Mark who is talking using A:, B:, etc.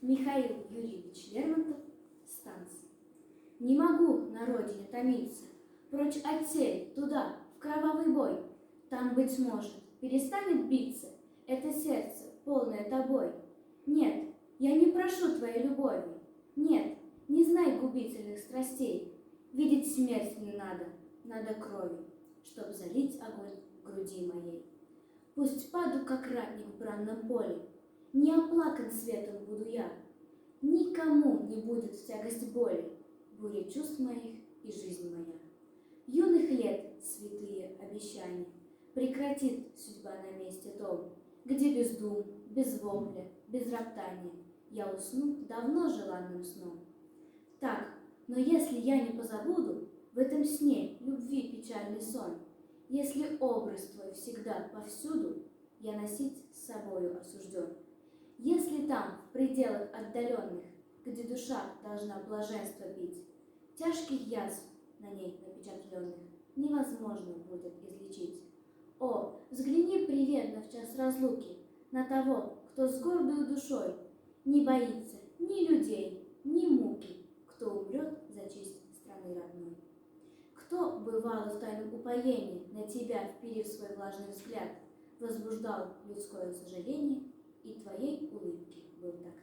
A: Михаил Юрьевич Лермонтов, станция. Не могу на родине томиться, прочь от цели, туда, в кровавый бой. Там, быть может, перестанет биться это сердце, полное тобой. Нет, я не прошу твоей любови. Нет, не знай губительных страстей. Видеть смерть мне надо крови, чтоб залить огонь в груди моей. Пусть паду, как ратник в бранном поле, не оплакан светом буду я. Никому не будет в тягость боли, буря чувств моих и жизнь моя. Юных лет святые обещания прекратит судьба на месте том, где без дум, без вопля, без роптания я усну давно желанным сном. Так, но если я не позабуду в этом сне любви печальный сон, если образ твой всегда повсюду я носить с собою осужден, если там, в пределах отдаленных, где душа должна блаженство пить, тяжких язв на ней напечатленных невозможно будет излечить. О, взгляни приветно в час разлуки на того, кто с гордою душой не боится ни людей, ни муки, кто умрет за честь страны родной. Кто, бывало в тайном упоении, на тебя, вперив свой влажный взгляд, возбуждал людское сожаление, и твоей улыбки был так